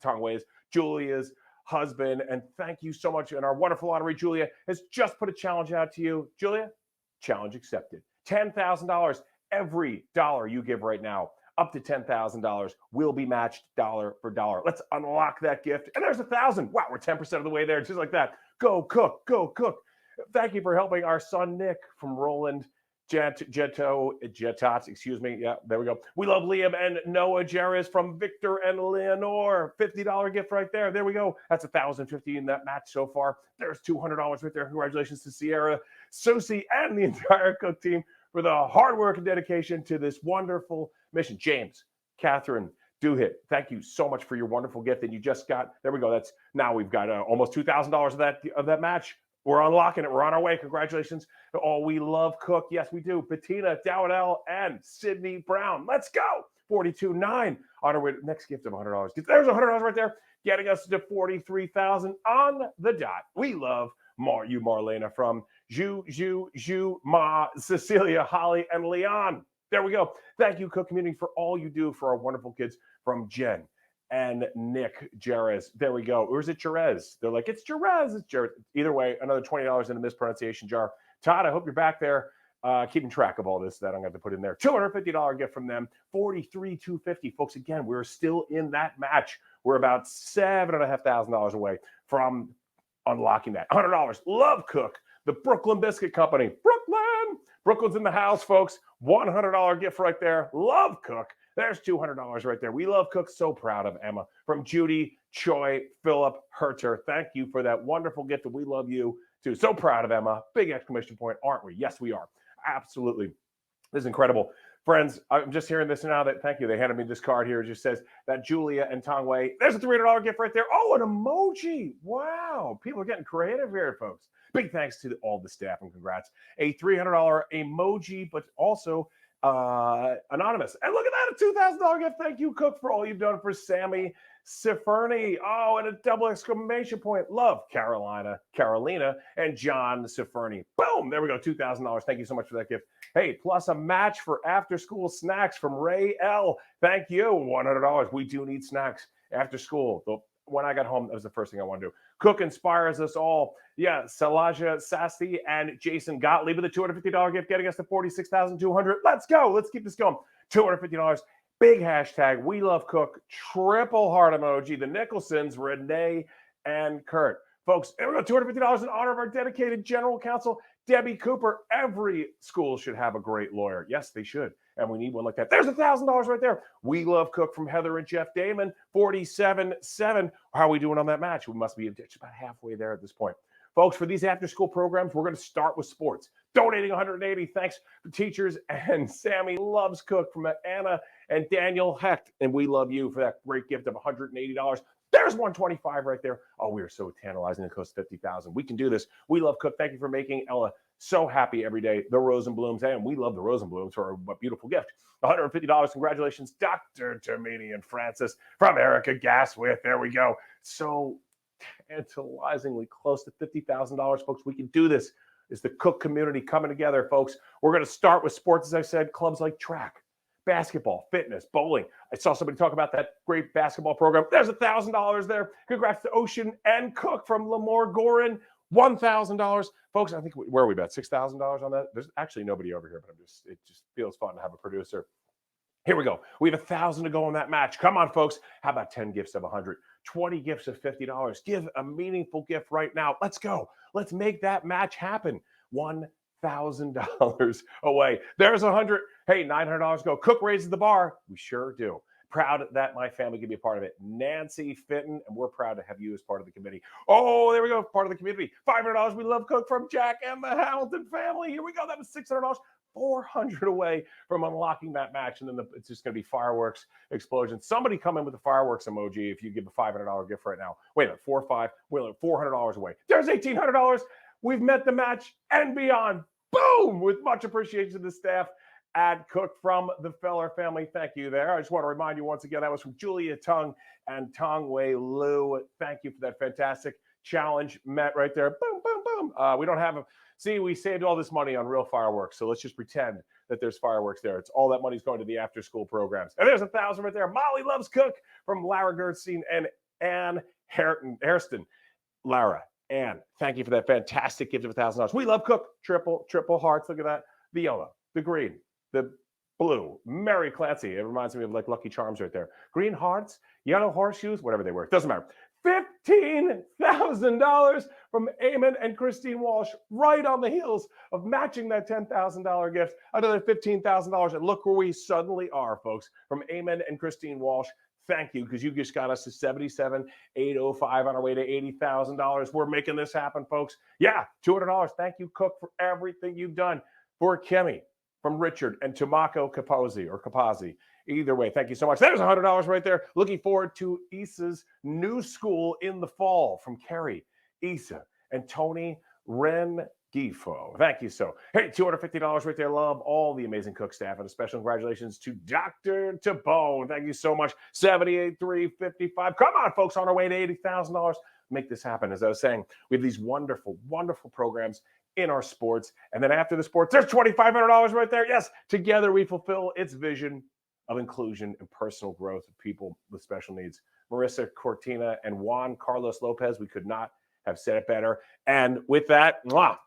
Tung Wei is Julia's husband. And thank you so much. And our wonderful honoree, Julia, has just put a challenge out to you. Julia, challenge accepted. $10,000. Every dollar you give right now, up to $10,000, will be matched dollar for dollar. Let's unlock that gift. And there's $1,000. Wow, we're 10% of the way there, just like that. Go Cooke, go Cooke. Thank you for helping our son, Nick, from Roland Jetot, excuse me. Yeah, there we go. We love Liam and Noah Jarvis from Victor and Leonore. $50 gift right there. There we go. That's $1,050 in that match so far. There's $200 right there. Congratulations to Sierra, Susie, and the entire Cooke team for the hard work and dedication to this wonderful mission. James, Catherine, Duhit, thank you so much for your wonderful gift that you just got. There we go. That's now we've got almost $2,000 of that match. We're unlocking it. We're on our way. Congratulations to all We Love Cooke. Yes, we do. Bettina, Dowdell, and Sydney Brown. Let's go. 42.9 on our way. Next gift of $100. There's $100 right there, getting us to 43,000 on the dot. We love you, Marlena, from Ma, Cecilia, Holly, and Leon. There we go. Thank you, Cooke community, for all you do for our wonderful kids, from Jen and Nick Jerez. There we go. Or is it Jerez? They're like, it's Jerez. It's Jerez. Either way, another $20 in the mispronunciation jar. Todd, I hope you're back there keeping track of all this that I'm going to have to put in there. $250 gift from them. 43,250. Folks, again, we're still in that match. We're about $7,500 away from unlocking that. $100. Love Cooke, the Brooklyn Biscuit Company. Brooklyn's in the house, folks. $100 gift right there. Love Cooke. There's $200 right there. We love Cooke. So proud of Emma. From Judy, Choi, Philip, Herter. Thank you for that wonderful gift. And we love you too. So proud of Emma. Big exclamation point, aren't we? Yes, we are. Absolutely. This is incredible. Friends, I'm just hearing this now. Thank you. They handed me this card here. It just says that Julia and Tongwei. There's a $300 gift right there. Oh, an emoji. Wow. People are getting creative here, folks. Big thanks to all the staff and congrats. A $300 emoji, but also anonymous. And look at that, a $2,000 gift. Thank you, Cooke, for all you've done for Sammy Ciferni. Oh, and a double exclamation point. Love Carolina, and John Ciferni. Boom. There we go. $2,000. Thank you so much for that gift. Hey, plus a match for after school snacks from Ray L. Thank you. $100. We do need snacks after school. When I got home, that was the first thing I wanted to do. Cooke inspires us all. Yeah, Salaja Sasti and Jason Gottlieb with a $250 gift, getting us to $46,200. Let's go. Let's keep this going. $250. Big hashtag. We love Cooke. Triple heart emoji. The Nicholsons, Renee, and Kurt. Folks, and we got $250 in honor of our dedicated general counsel, Debbie Cooper. Every school should have a great lawyer. Yes, they should. And we need one like that. There's $1,000 right there. We love Cooke from Heather and Jeff Damon. 47.7. How are we doing on that match? We must be just about halfway there at this point. Folks, for these after-school programs, we're going to start with sports. Donating $180. Thanks for teachers. And Sammy loves Cooke from Anna and Daniel Hecht. And we love you for that great gift of $180. There's $125 right there. Oh, we are so tantalizing. It costs $50,000. We can do this. We love Cooke. Thank you for making Ella so happy every day. The Rosenblums, and we love the Rosenblums for a beautiful gift. $150. Congratulations, Dr. Termini and Francis from Erica Gaswith. There we go. So tantalizingly close to $50,000, folks. We can do this. It's the Cooke community coming together, folks. We're going to start with sports, as I said, clubs like track, basketball, fitness, bowling. I saw somebody talk about that great basketball program. There's $1,000 there. Congrats to Ocean and Cooke from Lemoore Gorin. $1,000. Folks, I think, where are we about? $6,000 on that? There's actually nobody over here, but it just feels fun to have a producer. Here we go. We have $1,000 to go on that match. Come on, folks. How about 10 gifts of $100? 20 gifts of $50. Give a meaningful gift right now. Let's go. Let's make that match happen. $1,000 away. There's $100. Hey, $900 go. Cooke raises the bar. We sure do. Proud that my family can be a part of it. Nancy Fitton, and we're proud to have you as part of the committee. Oh, there we go. Part of the community. $500. We love Cooke from Jack and the Hamilton family. Here we go. That was $600. $400 away from unlocking that match, and then it's just going to be fireworks explosion. Somebody come in with the fireworks emoji if you give a $500 gift right now. Wait a minute, 4 or 5. We're $400 away. There's $1,800. We've met the match and beyond. Boom! With much appreciation to the staff at Cooke from the Feller family. Thank you there. I just want to remind you once again, that was from Julia Tung and Tong Wei Lu. Thank you for that fantastic challenge. Met right there. Boom, boom, boom. We don't have a... See, we saved all this money on real fireworks, so let's just pretend that there's fireworks there. It's all that money's going to the after-school programs. And there's $1,000 right there. Molly loves Cooke from Lara Gerstein and Ann Hairston. Lara, Ann, thank you for that fantastic gift of $1,000. We love Cooke. Triple hearts. Look at that. The yellow, the green, the blue. Mary Clancy. It reminds me of like Lucky Charms right there. Green hearts, yellow horseshoes, whatever they were. It doesn't matter. $15,000 from Eamon and Christine Walsh, right on the heels of matching that $10,000 gift. Another $15,000. And look where we suddenly are, folks. From Eamon and Christine Walsh, thank you, because you just got us to $77,805 on our way to $80,000. We're making this happen, folks. Yeah, $200. Thank you, Cooke, for everything you've done. For Kimmy, from Richard and Tomako Kapazi. Either way, thank you so much. There's $100 right there. Looking forward to Issa's new school in the fall, from Carrie, Issa, and Tony Rengifo. Thank you so. Hey, $250 right there. Love all the amazing Cooke staff, and a special congratulations to Dr. Tabone. Thank you so much. 78,355. Come on, folks, on our way to $80,000. Make this happen. As I was saying, we have these wonderful, wonderful programs in our sports, and then after the sports, there's $2,500 right there. Yes, together we fulfill its vision of inclusion and personal growth of people with special needs. Marissa Cortina and Juan Carlos Lopez, we could not have said it better. And with that,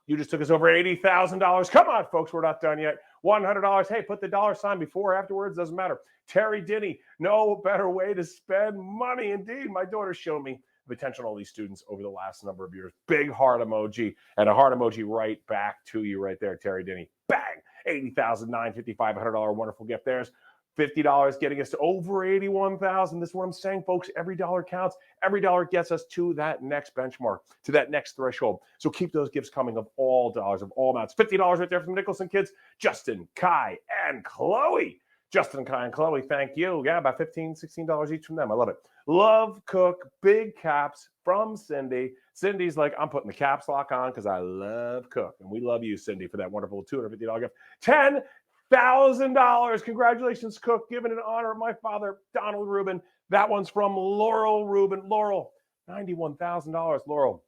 you just took us over $80,000. Come on, folks, we're not done yet. $100. Hey, put the $sign before or afterwards, doesn't matter. Terry Dinney, no better way to spend money. Indeed, my daughter showed me the potential in all these students over the last number of years. Big heart emoji, and a heart emoji right back to you right there, Terry Dinney. Bang! $80,955, $100 wonderful gift. There's $50 getting us to over $81,000. This is what I'm saying, folks. Every dollar counts. Every dollar gets us to that next benchmark, to that next threshold. So keep those gifts coming of all dollars, of all amounts. $50 right there from the Nicholson kids. Justin, Kai, and Chloe. Justin, Kai, and Chloe, thank you. Yeah, about $15, $16 each from them. I love it. Love Cooke, big caps from Cindy. Cindy's like, I'm putting the caps lock on because I love Cooke. And we love you, Cindy, for that wonderful $250 gift. $10,000. Congratulations, Cooke. Given in honor of my father, Donald Rubin. That one's from Laurel Rubin. Laurel, $91,000. Laurel,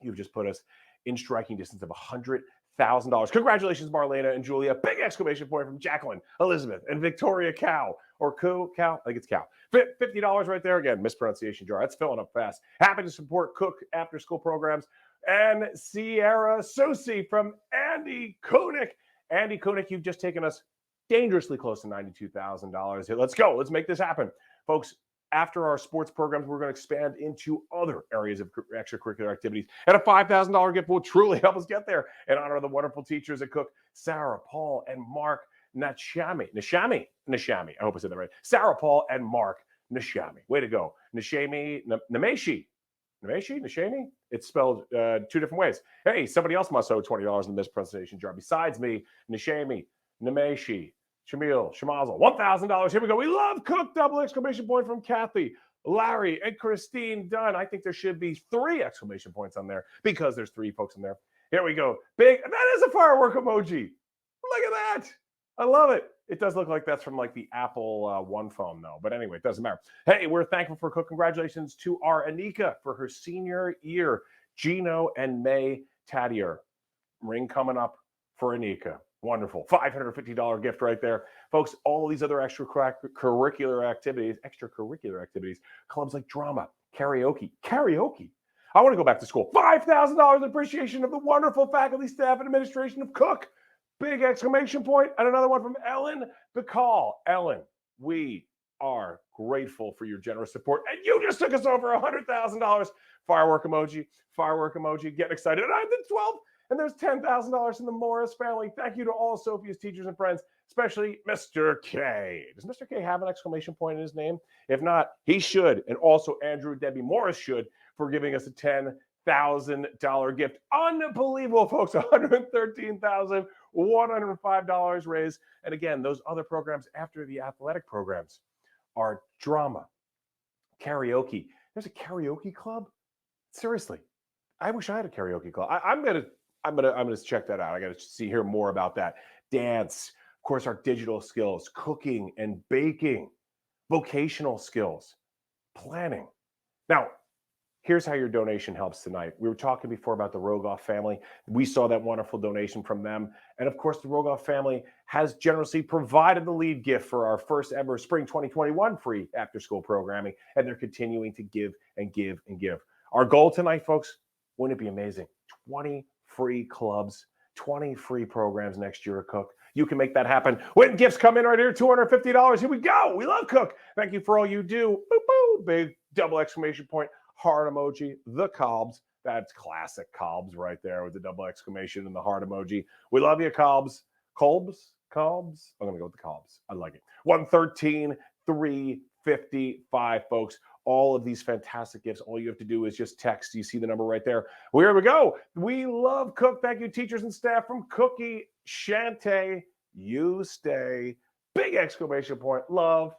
you've just put us in striking distance of $100,000. Congratulations, Marlena and Julia. Big exclamation point from Jacqueline, Elizabeth, and Victoria Cow. Or Cow? I think it's Cow. $50 right there. Again, mispronunciation jar. That's filling up fast. Happy to support Cooke after school programs. And Sierra Susi from Andy Koenig. Andy Koenig, you've just taken us dangerously close to $92,000. Let's go. Let's make this happen. Folks, after our sports programs, we're going to expand into other areas of extracurricular activities. And a $5,000 gift will truly help us get there in honor of the wonderful teachers at Cooke, Sarah, Paul, and Mark Nashami. I hope I said that right. Sarah, Paul, and Mark Nashami. Way to go. Nameshi. It's spelled two different ways. Hey, somebody else must owe $20 in the mispronunciation jar besides me. Nameshi, Shamil, Shamazel, $1,000. Here we go. We love Cooke. Double exclamation point from Kathy, Larry, and Christine Dunn. I think there should be 3 exclamation points on there because there's 3 folks in there. Here we go. Big. That is a firework emoji. Look at that. I love it. It does look like that's from like the Apple One phone, though. But anyway, it doesn't matter. Hey, we're thankful for Cooke. Congratulations to our Anika for her senior year. Gino and May Tadier. Ring coming up for Anika. Wonderful. $550 gift right there. Folks, all these other extracurricular activities, clubs like drama, karaoke. I want to go back to school. $5,000 in appreciation of the wonderful faculty, staff, and administration of Cooke. Big exclamation point. And another one from Ellen Bacall. Ellen, we are grateful for your generous support. And you just took us over $100,000. Firework emoji. Getting excited. And I did 12. And there's $10,000 from the Morris family. Thank you to all Sophia's teachers and friends, especially Mr. K. Does Mr. K have an exclamation point in his name? If not, he should. And also Andrew Debbie Morris should for giving us a $10,000 gift. Unbelievable, folks. $113,105 raised. And again, those other programs after the athletic programs are drama, karaoke. There's a karaoke club? Seriously. I wish I had a karaoke club. I'm gonna check that out. I got to hear more about that. Dance, of course, our digital skills, cooking and baking, vocational skills, planning. Now, here's how your donation helps tonight. We were talking before about the Rogoff family. We saw that wonderful donation from them. And of course, the Rogoff family has generously provided the lead gift for our first ever spring 2021 free after school programming. And they're continuing to give and give and give. Our goal tonight, folks, wouldn't it be amazing? 20 free clubs, 20 free programs next year at Cooke. You can make that happen when gifts come in right here, $250. Here we go. We love Cooke. Thank you for all you do. Boop, boop. Big double exclamation point, heart emoji, the Cobbs. That's classic Cobbs right there with the double exclamation and the heart emoji. We love you, Cobbs. Cobbs? I'm going to go with the Cobbs. I like it. 113-355, folks. All of these fantastic gifts. All you have to do is just text. You see the number right there. Well, here we go. We love Cooke. Thank you, teachers and staff from Cookie Shante. You stay. Big exclamation point. Love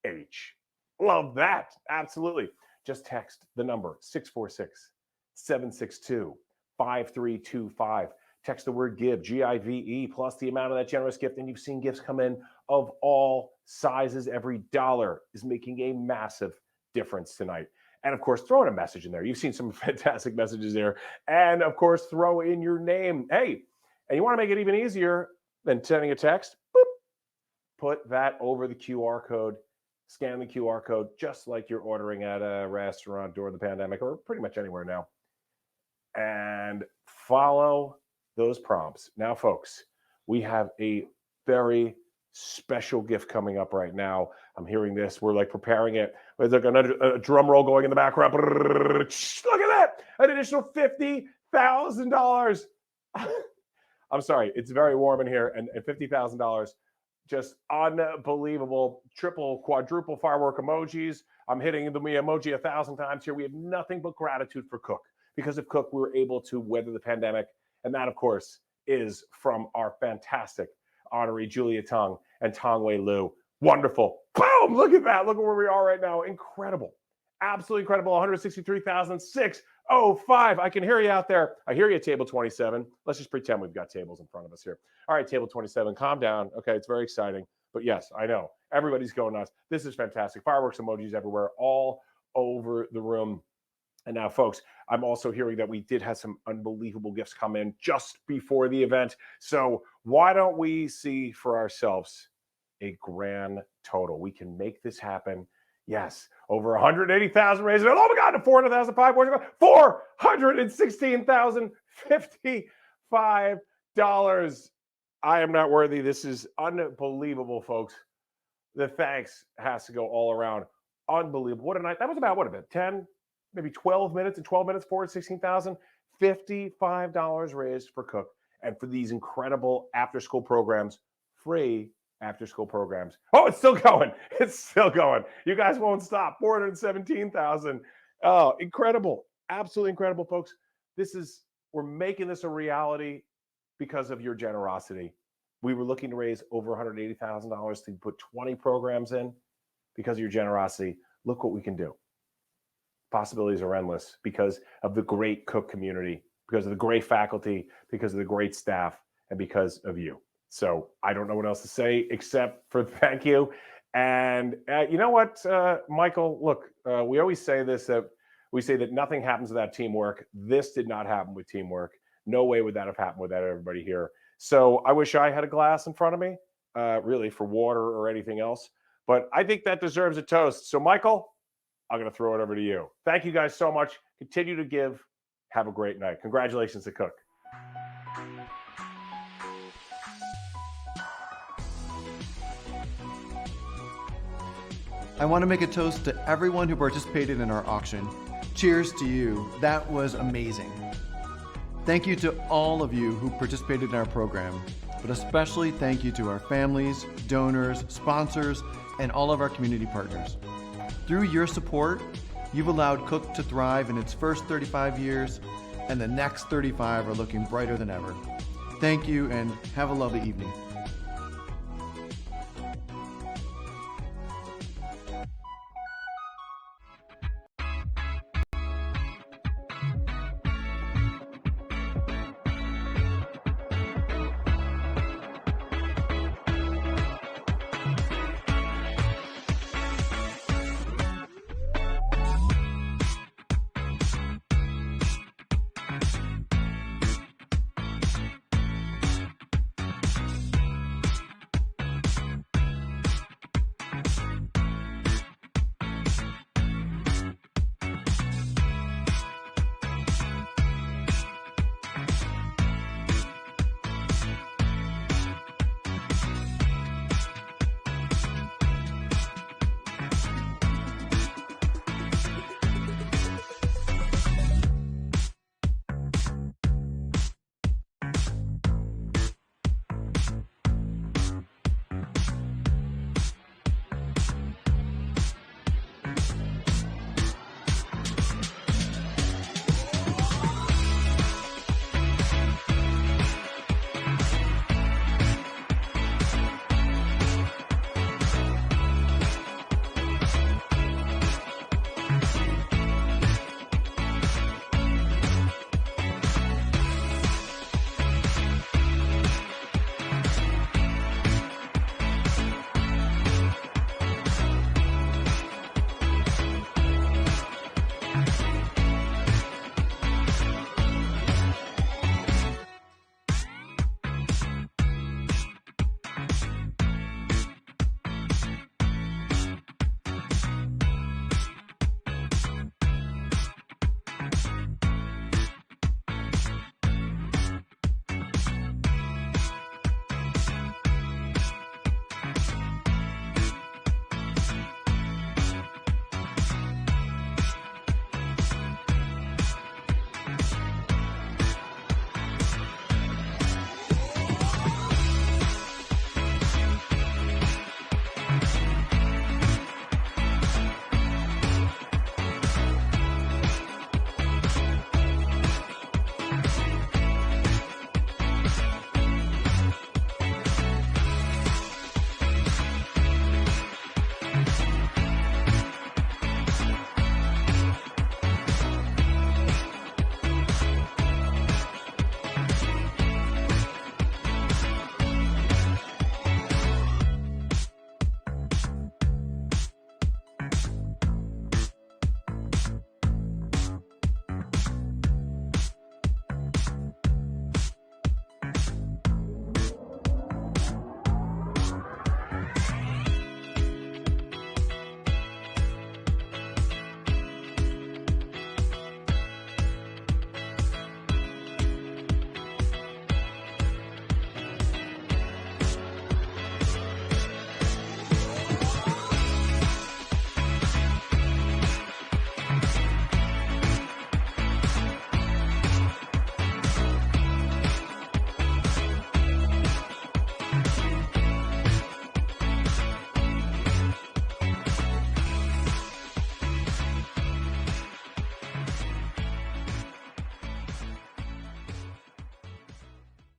H. Love that. Absolutely. Just text the number 646-762-5400. 5325. Text the word GIVE, G-I-V-E, plus the amount of that generous gift, and you've seen gifts come in of all sizes. Every dollar is making a massive difference tonight. And of course, throw in a message in there. You've seen some fantastic messages there. And of course, throw in your name. Hey, and you want to make it even easier than sending a text? Boop. Put that over the QR code. Scan the QR code, just like you're ordering at a restaurant during the pandemic, or pretty much anywhere now. And follow those prompts. Now, folks, we have a very special gift coming up right now. I'm hearing this. We're like preparing it. There's like a drum roll going in the background. Look at that. An additional $50,000. I'm sorry. It's very warm in here. And $50,000. Just unbelievable. Triple, quadruple firework emojis. I'm hitting the emoji 1,000 times here. We have nothing but gratitude for Cooke. Because of Cooke, we were able to weather the pandemic. And that, of course, is from our fantastic honoree Julia Tong and Tongwei Liu. Wonderful. Boom! Look at that. Look at where we are right now. Incredible. Absolutely incredible. 163,605. I can hear you out there. I hear you, table 27. Let's just pretend we've got tables in front of us here. All right, table 27. Calm down. Okay, it's very exciting. But yes, I know. Everybody's going nuts. This is fantastic. Fireworks emojis everywhere, all over the room. And now, folks, I'm also hearing that we did have some unbelievable gifts come in just before the event. So why don't we see for ourselves a grand total? We can make this happen. Yes, over 180,000 raised. Oh my God, to 400,000, $416,055. I am not worthy. This is unbelievable, folks. The thanks has to go all around. Unbelievable. What a night. That was about, what, about 10, maybe 12 minutes, and 12 minutes, $416,000, $55 raised for Cooke. And for these incredible after-school programs, free after-school programs. Oh, it's still going. It's still going. You guys won't stop. 417,000. Oh, incredible. Absolutely incredible, folks. We're making this a reality because of your generosity. We were looking to raise over $180,000 to put 20 programs in. Because of your generosity, look what we can do. Possibilities are endless because of the great Cooke community, because of the great faculty, because of the great staff, and because of you. So I don't know what else to say except for thank you. And you know what, Michael, look, we always say this, that we say that nothing happens without teamwork. This did not happen with teamwork. No way would that have happened without everybody here. So I wish I had a glass in front of me, really, for water or anything else. But I think that deserves a toast. So, Michael, I'm going to throw it over to you. Thank you guys so much. Continue to give. Have a great night. Congratulations to Cooke. I want to make a toast to everyone who participated in our auction. Cheers to you. That was amazing. Thank you to all of you who participated in our program, but especially thank you to our families, donors, sponsors, and all of our community partners. Through your support, you've allowed Cooke to thrive in its first 35 years, and the next 35 are looking brighter than ever. Thank you, and have a lovely evening.